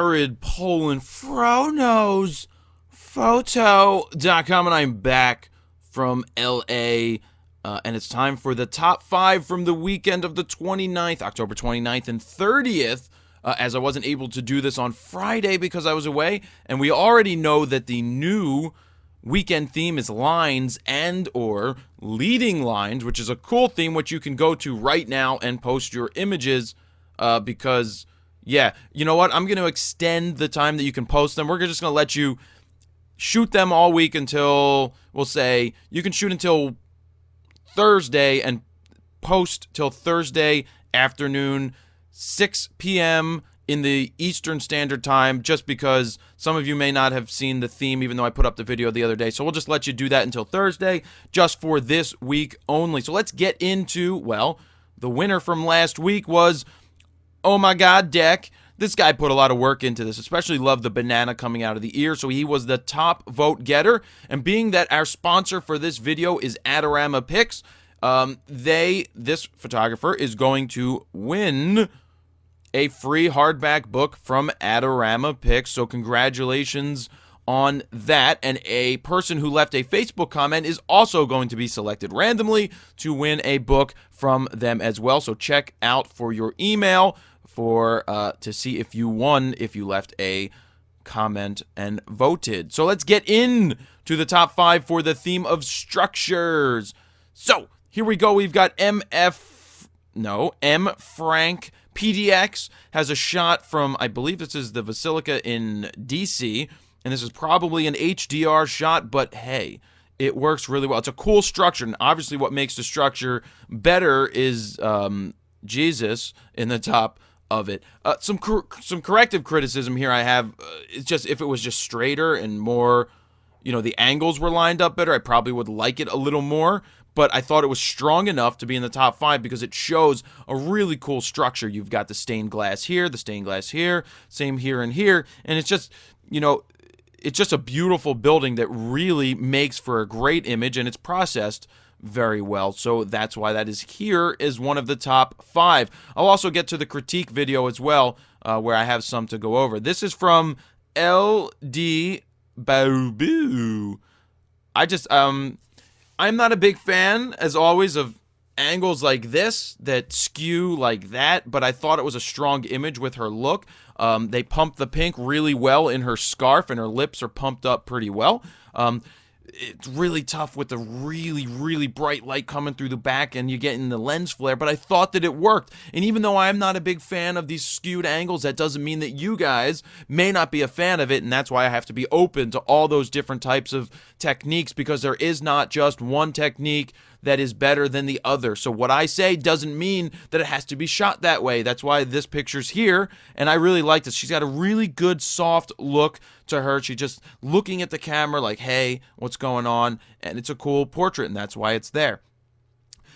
Jared Poland Fronos Photo.com, and I'm back from LA. And it's time for the top 5 from the weekend of the 29th, October 29th and 30th, as I wasn't able to do this on Friday because I was away. And we already know that the new weekend theme is lines and or leading lines, which is a cool theme which you can go to right now and post your images because, yeah, you know what? I'm going to extend the time that you can post them. We're just going to let you shoot them all week until, we'll say, you can shoot until Thursday and post till Thursday afternoon, 6 p.m. in the Eastern Standard Time, just because some of you may not have seen the theme, even though I put up the video the other day. So we'll just let you do that until Thursday, just for this week only. So let's get into, well, the winner from last week was Oh My God Deck. This guy put a lot of work into this, especially loved the banana coming out of the ear, so he was the top vote getter. And being that our sponsor for this video is Adorama Picks, this photographer is going to win a free hardback book from Adorama Picks, so congratulations on that. And a person who left a Facebook comment is also going to be selected randomly to win a book from them as well. So check out for your email to see if you won, if you left a comment and voted. So let's get in to the top 5 for the theme of structures. So here we go. We've got M. Frank PDX has a shot from, I believe this is the Basilica in DC, and this is probably an HDR shot, but hey, it works really well. It's a cool structure, and obviously what makes the structure better is Jesus in the top of it. Some corrective criticism here I have. It's just if it was just straighter and more, the angles were lined up better, I probably would like it a little more. But I thought it was strong enough to be in the top 5 because it shows a really cool structure. You've got the stained glass here, the stained glass here, same here and here, and it's just, it's just a beautiful building that really makes for a great image, and it's processed very well. So that's why that is here as one of the top 5. I'll also get to the critique video as well, where I have some to go over. This is from LD Babu. I'm not a big fan, as always, of angles like this that skew like that, but I thought it was a strong image with her look. They pumped the pink really well in her scarf, and her lips are pumped up pretty well. It's really tough with the really, really bright light coming through the back, and you're getting the lens flare, but I thought that it worked. And even though I'm not a big fan of these skewed angles, that doesn't mean that you guys may not be a fan of it, and that's why I have to be open to all those different types of techniques, because there is not just one technique that is better than the other. So what I say doesn't mean that it has to be shot that way. That's why this picture's here, and I really like this. She's got a really good soft look to her. She's just looking at the camera like, hey, what's going on? And it's a cool portrait, and that's why it's there.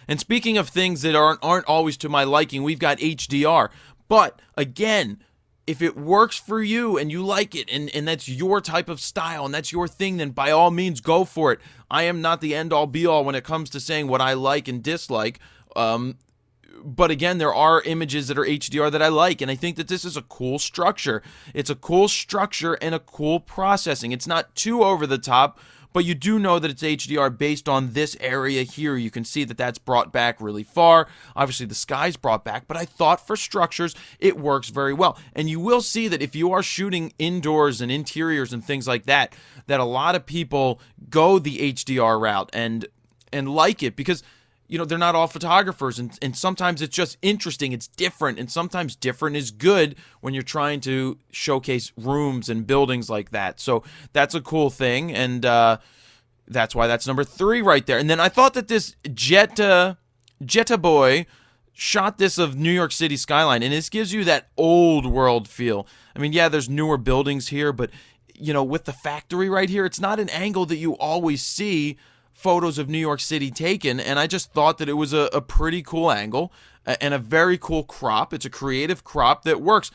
And speaking of things that aren't always to my liking, we've got HDR. But again, if it works for you and you like it, and that's your type of style and that's your thing, then by all means go for it. I am not the end-all be-all when it comes to saying what I like and dislike. But again, there are images that are HDR that I like, and I think that this is a cool structure. It's a cool structure and a cool processing. It's not too over the top, but you do know that it's HDR based on this area here. You can see that that's brought back really far. Obviously, the sky's brought back, but I thought for structures, it works very well. And you will see that if you are shooting indoors and interiors and things like that, that a lot of people go the HDR route and like it, because they're not all photographers, and sometimes it's just interesting, it's different, and sometimes different is good when you're trying to showcase rooms and buildings like that. So that's a cool thing, and that's why that's number 3 right there. And then I thought that this Jetta Boy shot this of New York City skyline, and this gives you that old world feel. I mean, yeah, there's newer buildings here, but with the factory right here, it's not an angle that you always see photos of New York City taken, and I just thought that it was a pretty cool angle and a very cool crop. It's a creative crop that works.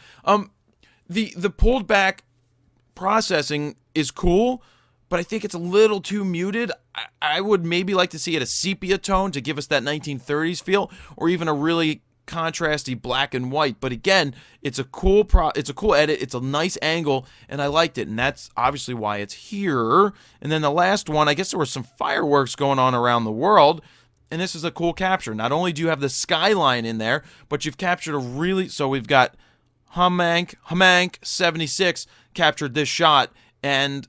The pulled back processing is cool, but I think it's a little too muted. I would maybe like to see it a sepia tone to give us that 1930s feel, or even a really contrasty black and white. But again, it's a cool edit. It's a nice angle, and I liked it, and that's obviously why it's here. And then the last one, I guess there were some fireworks going on around the world, and this is a cool capture. Not only do you have the skyline in there, but you've captured so we've got Hamank 76 captured this shot, and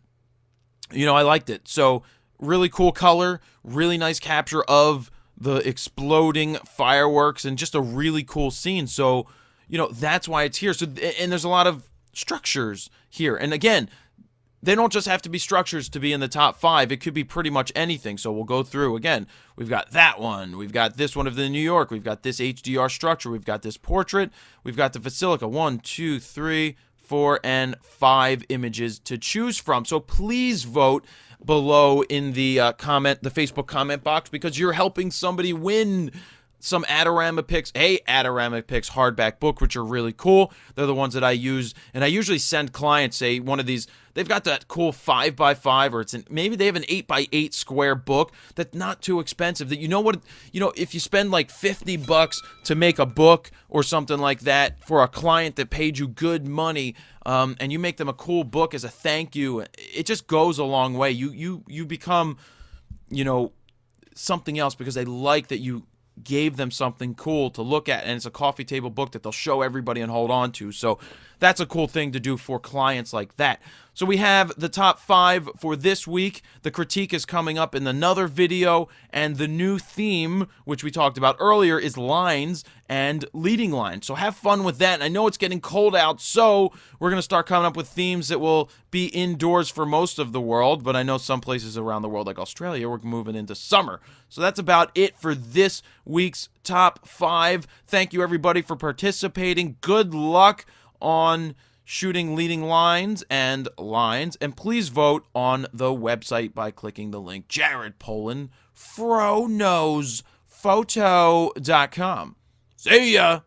I liked it. So really cool color, really nice capture of the exploding fireworks, and just a really cool scene. So, that's why it's here. So, and there's a lot of structures here. And again, they don't just have to be structures to be in the top 5. It could be pretty much anything. So we'll go through again. We've got that one. We've got this one of the New York. We've got this HDR structure. We've got this portrait. We've got the Basilica. 1, 2, 3, 4, and 5 images to choose from. So please vote below in the Facebook comment box, because you're helping somebody win some Adorama Picks, Adorama Picks hardback book, which are really cool. They're the ones that I use, and I usually send clients, say, one of these. They've got that cool 5x5, or maybe they have an 8x8 square book that's not too expensive. That if you spend like $50 to make a book or something like that for a client that paid you good money, and you make them a cool book as a thank you, it just goes a long way. You become, something else, because they like that you gave them something cool to look at, and it's a coffee table book that they'll show everybody and hold on to. So that's a cool thing to do for clients like that. So we have the top 5 for this week. The critique is coming up in another video, and the new theme, which we talked about earlier, is lines and leading lines. So have fun with that. And I know it's getting cold out, so we're going to start coming up with themes that will be indoors for most of the world, but I know some places around the world, like Australia, we're moving into summer. So that's about it for this week's top 5. Thank you, everybody, for participating. Good luck on shooting leading lines, and please vote on the website by clicking the link. Jared Polin, FroKnowsPhoto.com. See ya!